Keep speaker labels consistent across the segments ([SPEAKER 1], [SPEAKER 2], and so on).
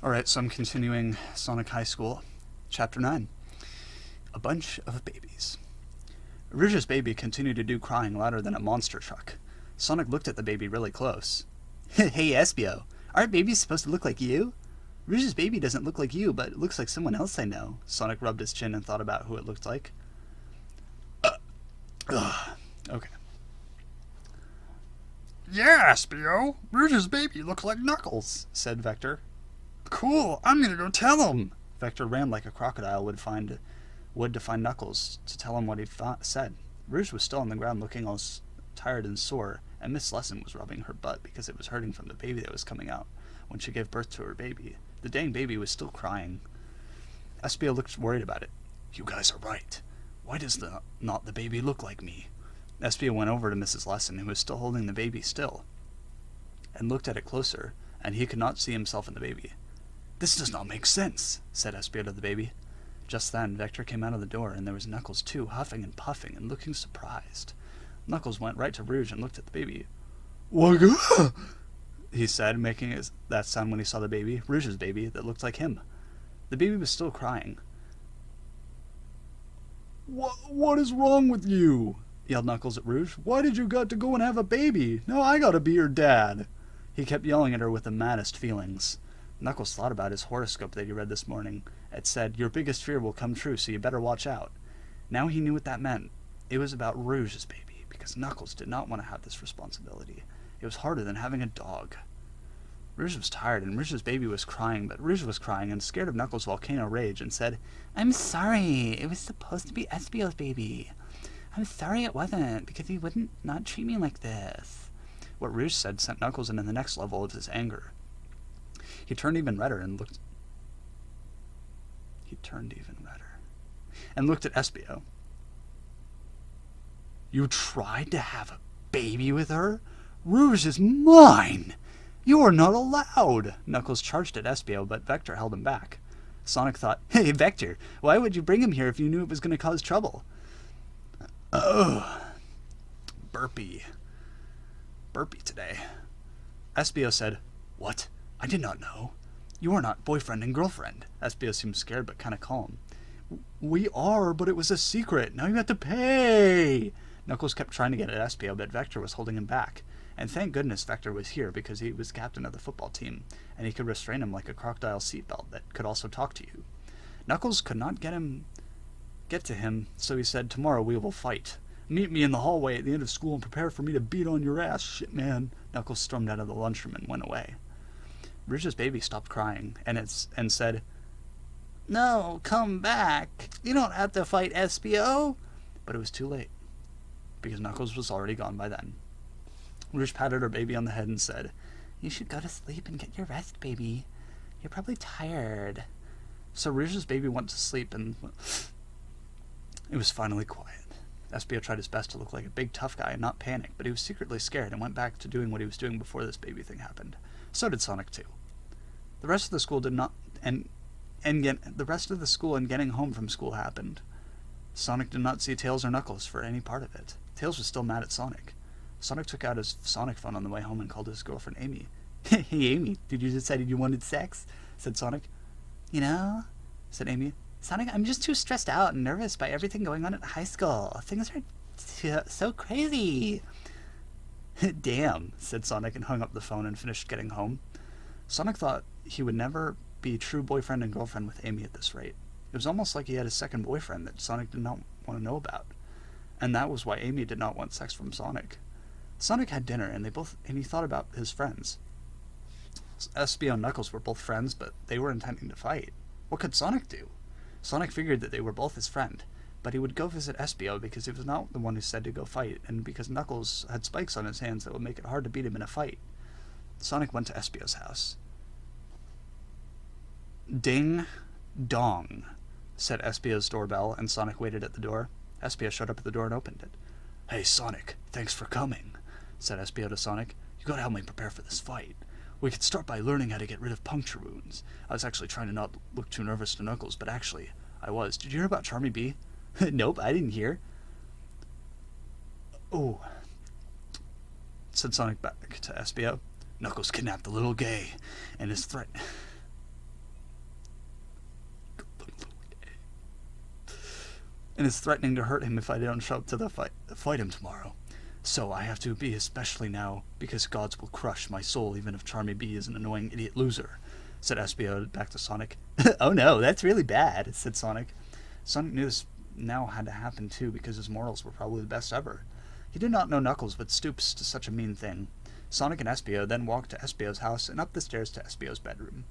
[SPEAKER 1] Alright, so I'm continuing Sonic High School, Chapter 9. A bunch of babies. Rouge's baby continued to do crying louder than a monster truck. Sonic looked at the baby really close. Hey, Eapio, aren't babies supposed to look like you? Rouge's baby doesn't look like you, but it looks like someone else I know. Sonic rubbed his chin and thought about who it looked like. Okay.
[SPEAKER 2] Yeah, Eapio, Rouge's baby looks like Knuckles,
[SPEAKER 1] Said Vector.
[SPEAKER 2] Cool, I'm gonna go tell him.
[SPEAKER 1] Vector ran like a crocodile would to find Knuckles to tell him what he said. Rouge was still on the ground looking all tired and sore, and Miss Lesson was rubbing her butt because it was hurting from the baby that was coming out when she gave birth to her baby. The dang baby was still crying. Eapio looked worried about it. You guys are right. Why does not the baby look like me? Eapio went over to Mrs. Lesson, who was still holding the baby still, and looked at it closer, and he could not see himself in the baby. This does not make sense, said Eapio to the baby. Just then, Vector came out of the door, and there was Knuckles too, huffing and puffing and looking surprised. Knuckles went right to Rouge and looked at the baby. Wagga! He said, making that sound when he saw the baby, Rouge's baby, that looked like him. The baby was still crying. What is wrong with you? Yelled Knuckles at Rouge. Why did you got to go and have a baby? Now I gotta be your dad. He kept yelling at her with the maddest feelings. Knuckles thought about his horoscope that he read this morning. It said, your biggest fear will come true, so you better watch out. Now he knew what that meant. It was about Rouge's baby, because Knuckles did not want to have this responsibility. It was harder than having a dog. Rouge was tired, and Rouge's baby was crying, but Rouge was crying and scared of Knuckles' volcano rage and said, I'm sorry, it was supposed to be Eapio's baby. I'm sorry it wasn't, because he wouldn't not treat me like this. What Rouge said sent Knuckles into the next level of his anger. He turned even redder and looked at Eapio. You tried to have a baby with her? Rouge is mine! You are not allowed! Knuckles charged at Eapio, but Vector held him back. Sonic thought, hey, Vector, why would you bring him here if you knew it was going to cause trouble? Burpee today. Eapio said, what? I did not know. You are not boyfriend and girlfriend. Eapio seemed scared but kind of calm. We are, but it was a secret. Now you have to pay. Knuckles kept trying to get at Eapio, but Vector was holding him back. And thank goodness Vector was here, because he was captain of the football team, and he could restrain him like a crocodile seatbelt that could also talk to you. Knuckles could not get to him, so he said, tomorrow we will fight. Meet me in the hallway at the end of school and prepare for me to beat on your ass, shit man. Knuckles stormed out of the lunchroom and went away. Rouge's baby stopped crying and said, no, come back. You don't have to fight Eapio. But it was too late, because Knuckles was already gone by then. Rouge patted her baby on the head and said, you should go to sleep and get your rest, baby. You're probably tired. So Rouge's baby went to sleep, and it was finally quiet. Eapio tried his best to look like a big tough guy and not panic, but he was secretly scared and went back to doing what he was doing before this baby thing happened. So did Sonic too. The rest of the school and getting home from school happened. Sonic did not see Tails or Knuckles for any part of it. Tails was still mad at Sonic. Sonic took out his Sonic phone on the way home and called his girlfriend Amy. Hey Amy, did you decide you wanted sex? Said Sonic. You know, said Amy, Sonic, I'm just too stressed out and nervous by everything going on at high school. Things are so crazy. Damn, said Sonic and hung up the phone and finished getting home. Sonic thought he would never be true boyfriend and girlfriend with Amy at this rate. It was almost like he had a second boyfriend that Sonic did not want to know about. And that was why Amy did not want sex from Sonic. Sonic had dinner, and he thought about his friends. Eapio and Knuckles were both friends, but they were intending to fight. What could Sonic do? Sonic figured that they were both his friend, but he would go visit Eapio because he was not the one who said to go fight, and because Knuckles had spikes on his hands that would make it hard to beat him in a fight. Sonic went to Espio's house. Ding dong, said Espio's doorbell, and Sonic waited at the door. Eapio showed up at the door and opened it. Hey Sonic, thanks for coming, said Eapio to Sonic. You gotta help me prepare for this fight. We could start by learning how to get rid of puncture wounds. I was actually trying to not look too nervous to Knuckles, but actually, I was. Did you hear about Charmy Bee? Nope, I didn't hear. Oh, said Sonic back to Eapio. Knuckles kidnapped the little gay, and his threat... and is threatening to hurt him if I don't show up to the fight him tomorrow. So I have to be especially now, because gods will crush my soul even if Charmy B is an annoying idiot loser, said Eapio back to Sonic. Oh no, that's really bad, said Sonic. Sonic knew this now had to happen too, because his morals were probably the best ever. He did not know Knuckles would stoop to such a mean thing. Sonic and Eapio then walked to Espio's house and up the stairs to Espio's bedroom.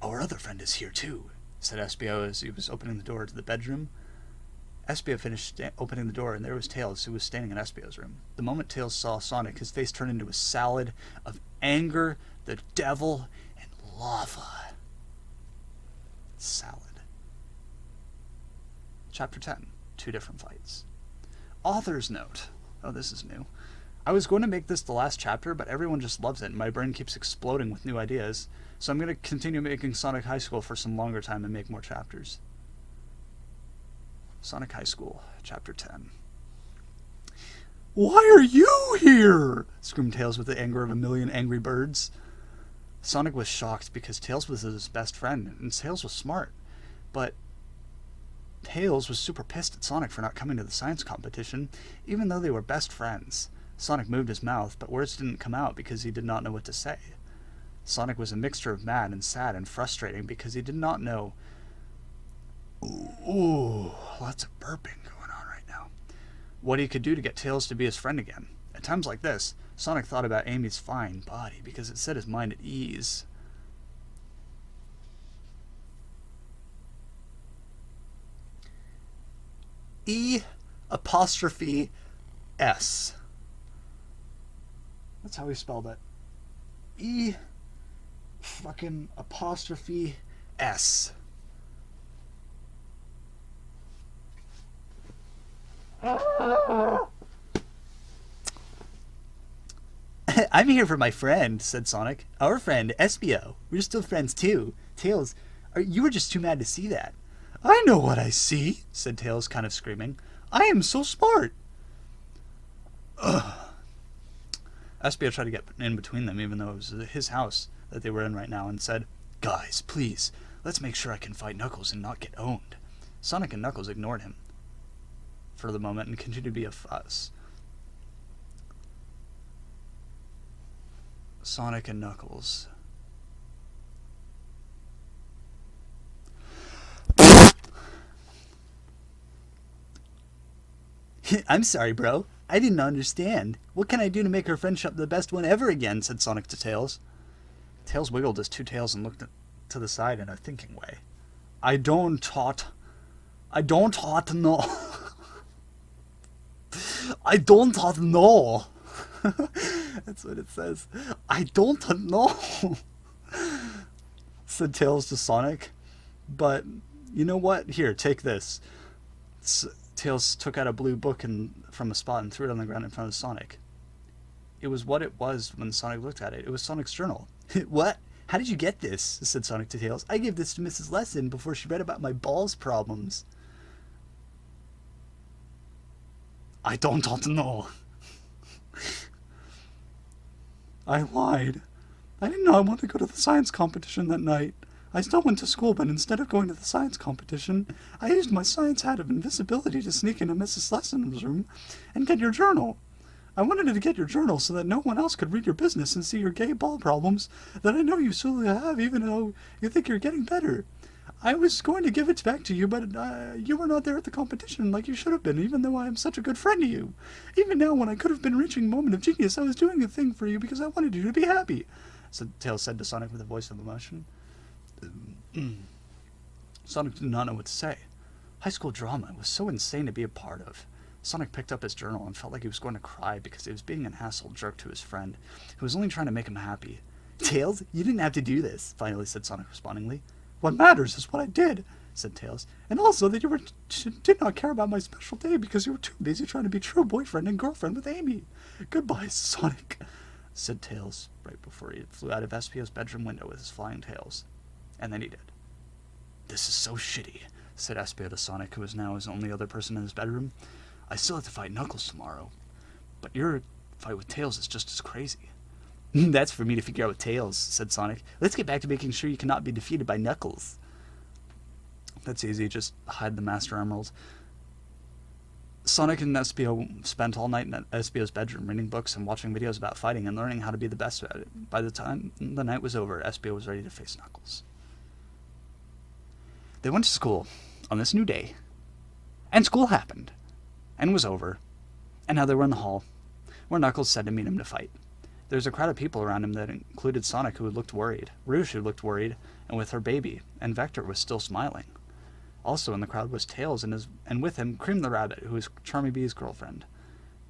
[SPEAKER 1] Our other friend is here too, said Eapio as he was opening the door to the bedroom. Eapio finished opening the door, and there was Tails, who was standing in Espio's room. The moment Tails saw Sonic, his face turned into a salad of anger, the devil, and lava. Salad. Chapter 10. 2 different fights. Author's note. Oh, this is new. I was going to make this the last chapter, but everyone just loves it, and my brain keeps exploding with new ideas, so I'm going to continue making Sonic High School for some longer time and make more chapters. Sonic High School, Chapter 10. Why are you here? Screamed Tails with the anger of a million angry birds. Sonic was shocked because Tails was his best friend, and Tails was smart. But Tails was super pissed at Sonic for not coming to the science competition, even though they were best friends. Sonic moved his mouth, but words didn't come out because he did not know what to say. Sonic was a mixture of mad and sad and frustrating because he did not know. Ooh, lots of burping going on right now. What he could do to get Tails to be his friend again. At times like this, Sonic thought about Amy's fine body because it set his mind at ease. E''S. That's how he spelled it. E''S. I'm here for my friend, said Sonic. Our friend, Eapio. We're still friends too. Tails, you were just too mad to see that. I know what I see, said Tails, kind of screaming. I am so smart. Eapio tried to get in between them, even though it was his house that they were in right now, and said, Guys, please, let's make sure I can fight Knuckles and not get owned. Sonic and Knuckles ignored him for the moment and continued to be a fuss. Sonic and Knuckles. I'm sorry, bro. I didn't understand. What can I do to make our friendship the best one ever again? Said Sonic to Tails. Tails wiggled his two tails and looked to the side in a thinking way. I don't know. I don't know. That's what it says. I don't know, said Tails to Sonic. But, you know what? Here, take this. Tails took out a blue book from a spot and threw it on the ground in front of Sonic. It was what it was when Sonic looked at it. It was Sonic's journal. What? How did you get this? Said Sonic to Tails. I gave this to Mrs. Lesson before she read about my balls problems. I don't know. I lied. I didn't know I wanted to go to the science competition that night. I still went to school, but instead of going to the science competition, I used my science hat of invisibility to sneak into Mrs. Lesson's room and get your journal. I wanted to get your journal so that no one else could read your business and see your gay ball problems that I know you still have, even though you think you're getting better. I was going to give it back to you, but you were not there at the competition like you should have been, even though I am such a good friend to you. Even now, when I could have been reaching a moment of genius, I was doing a thing for you because I wanted you to be happy, Tails said to Sonic with a voice of emotion. Sonic did not know what to say. High school drama was so insane to be a part of. Sonic picked up his journal and felt like he was going to cry because he was being an asshole jerk to his friend, who was only trying to make him happy. Tails, you didn't have to do this, finally said Sonic respondingly. What matters is what I did, said Tails, and also that you did not care about my special day because you were too busy trying to be true boyfriend and girlfriend with Amy. Goodbye, Sonic, said Tails right before he flew out of Espio's bedroom window with his flying tails. And then he did. This is so shitty, said Eapio to Sonic, who was now his only other person in his bedroom. I still have to fight Knuckles tomorrow, but your fight with Tails is just as crazy. That's for me to figure out with Tails, said Sonic. Let's get back to making sure you cannot be defeated by Knuckles. That's easy, just hide the Master Emerald. Sonic and Espio spent all night in Espio's bedroom reading books and watching videos about fighting and learning how to be the best at it. By the time the night was over, Espio was ready to face Knuckles. They went to school on this new day, and school happened, and was over, and now they were in the hall, where Knuckles said to meet him to fight. There was a crowd of people around him that included Sonic, who looked worried, Rouge, who looked worried, and with her baby, and Vector was still smiling. Also in the crowd was Tails, and with him, Cream the Rabbit, who was Charmy Bee's girlfriend.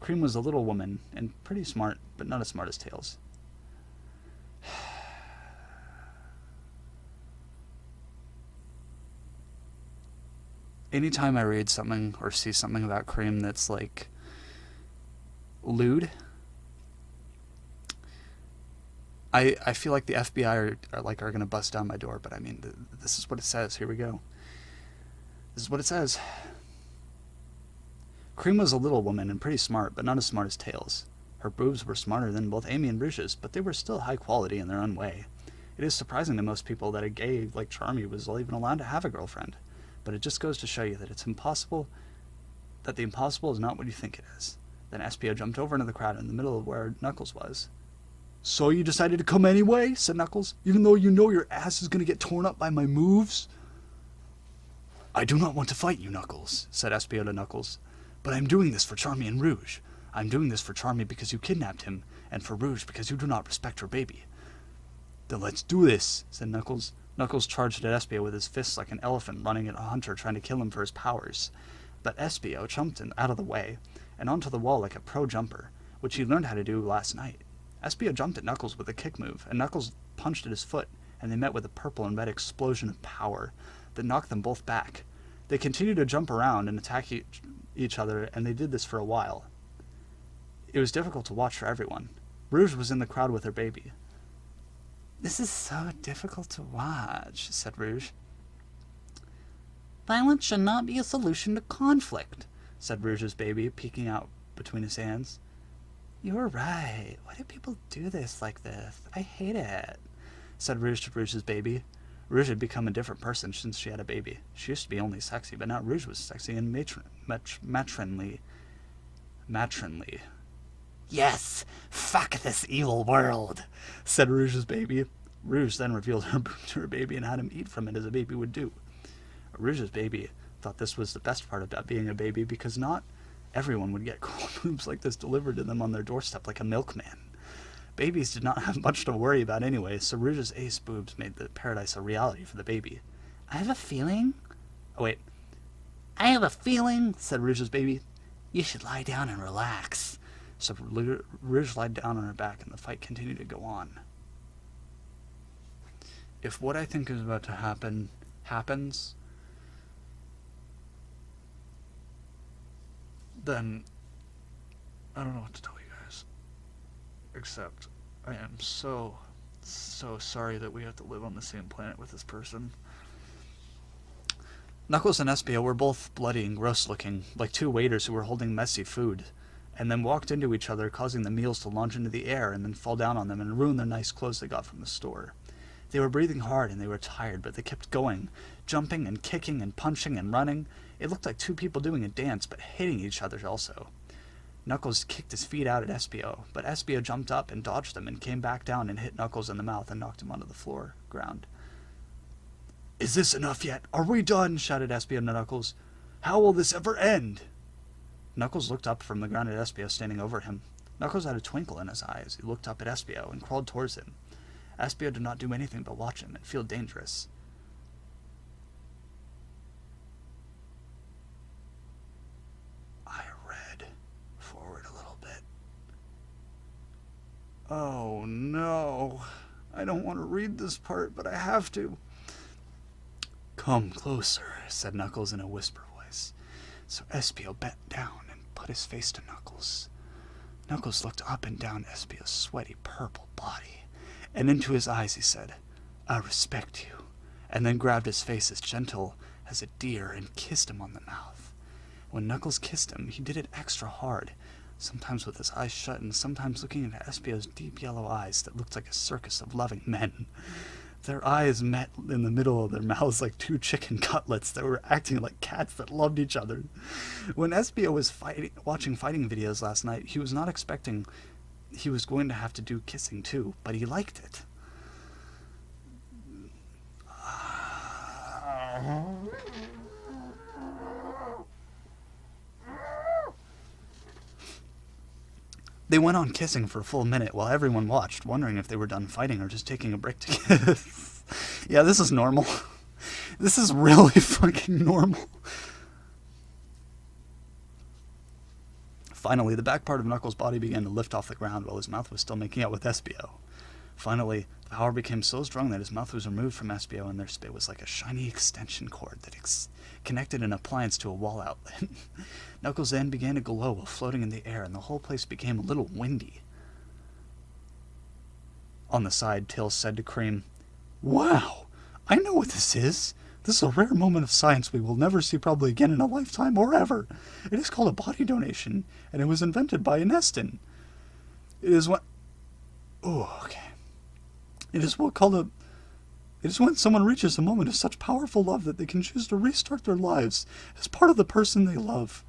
[SPEAKER 1] Cream was a little woman, and pretty smart, but not as smart as Tails. Anytime I read something or see something about Cream that's, like, lewd, I feel like the FBI are going to bust down my door, but I mean, this is what it says. Here we go. This is what it says. Cream was a little woman and pretty smart, but not as smart as Tails. Her boobs were smarter than both Amy and Rouge's, but they were still high quality in their own way. It is surprising to most people that a gay like Charmy was even allowed to have a girlfriend, but it just goes to show you that it's impossible, that the impossible is not what you think it is. Then Espio jumped over into the crowd in the middle of where Knuckles was. "So you decided to come anyway?" said Knuckles, "even though you know your ass is going to get torn up by my moves?" "I do not want to fight you, Knuckles," said Espio to Knuckles, "but I am doing this for Charmy and Rouge. I am doing this for Charmy because you kidnapped him, and for Rouge because you do not respect her baby." "Then let's do this," said Knuckles. Knuckles charged at Espio with his fists like an elephant running at a hunter trying to kill him for his powers. But Espio jumped out of the way, and onto the wall like a pro jumper, which he learned how to do last night. Espio jumped at Knuckles with a kick move, and Knuckles punched at his foot, and they met with a purple and red explosion of power that knocked them both back. They continued to jump around and attack each other, and they did this for a while. It was difficult to watch for everyone. Rouge was in the crowd with her baby. "This is so difficult to watch," said Rouge. "Violence should not be a solution to conflict," said Rouge's baby, peeking out between his hands. "You were right. Why do people do this like this? I hate it," said Rouge to Rouge's baby. Rouge had become a different person since she had a baby. She used to be only sexy, but now Rouge was sexy and matronly. "Yes, fuck this evil world," said Rouge's baby. Rouge then revealed her boob to her baby and had him eat from it as a baby would do. Rouge's baby thought this was the best part about being a baby because not everyone would get cool boobs like this delivered to them on their doorstep like a milkman. Babies did not have much to worry about anyway, so Rouge's ace boobs made the paradise a reality for the baby. I have a feeling, said Rouge's baby. "You should lie down and relax." So Rouge lied down on her back and the fight continued to go on. If what I think is about to happen happens, then I don't know what to tell you guys. Except I am so sorry that we have to live on the same planet with this person. Knuckles and Espio were both bloody and gross looking, like two waiters who were holding messy food, and then walked into each other, causing the meals to launch into the air and then fall down on them and ruin their nice clothes they got from the store. They were breathing hard and they were tired, but they kept going, jumping and kicking and punching and running. It looked like two people doing a dance, but hitting each other also. Knuckles kicked his feet out at Espio, but Espio jumped up and dodged them and came back down and hit Knuckles in the mouth and knocked him onto the ground. "Is this enough yet? Are we done?" shouted Espio to Knuckles. "How will this ever end?" Knuckles looked up from the ground at Espio standing over him. Knuckles had a twinkle in his eye as he looked up at Espio and crawled towards him. Espio did not do anything but watch him and feel dangerous. I read forward a little bit. Oh no, I don't want to read this part, but I have to. "Come closer," said Knuckles in a whisper voice. So Espio bent down and put his face to Knuckles. Knuckles looked up and down Espio's sweaty purple body, and into his eyes he said, "I respect you," and then grabbed his face as gentle as a deer and kissed him on the mouth. When Knuckles kissed him, he did it extra hard, sometimes with his eyes shut and sometimes looking into Espio's deep yellow eyes that looked like a circus of loving men. Their eyes met in the middle of their mouths like two chicken cutlets that were acting like cats that loved each other. When Eapio was watching fighting videos last night, he was not expecting he was going to have to do kissing too, but he liked it. They went on kissing for a full minute while everyone watched, wondering if they were done fighting or just taking a break to kiss. Yeah, this is normal. This is really fucking normal. Finally, the back part of Knuckles' body began to lift off the ground while his mouth was still making out with Eapio. Finally, the power became so strong that his mouth was removed from Eapio and their spit was like a shiny extension cord that connected an appliance to a wall outlet. Knuckles then began to glow while floating in the air, and the whole place became a little windy. On the side, Tails said to Cream, "Wow, I know what this is. This is a rare moment of science we will never see probably again in a lifetime or ever. It is called a body donation, and it was invented by Neston. It is what... Oh, okay. It is when someone reaches a moment of such powerful love that they can choose to restart their lives as part of the person they love.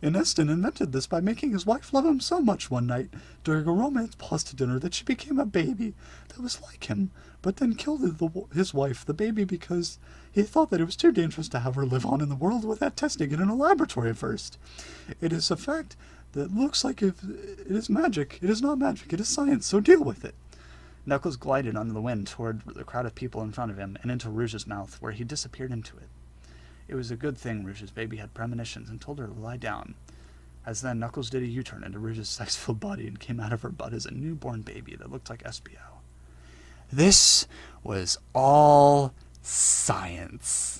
[SPEAKER 1] And Neston invented this by making his wife love him so much one night during a romance pasta dinner that she became a baby that was like him, but then killed his wife, the baby, because he thought that it was too dangerous to have her live on in the world without testing it in a laboratory first. It is a fact that looks like if it is magic. It is not magic, it is science, so deal with it." Knuckles glided under the wind toward the crowd of people in front of him and into Rouge's mouth, where he disappeared into it. It was a good thing Rouge's baby had premonitions and told her to lie down, as then Knuckles did a U-turn into Rouge's sex-filled body and came out of her butt as a newborn baby that looked like Eapio. This was all science.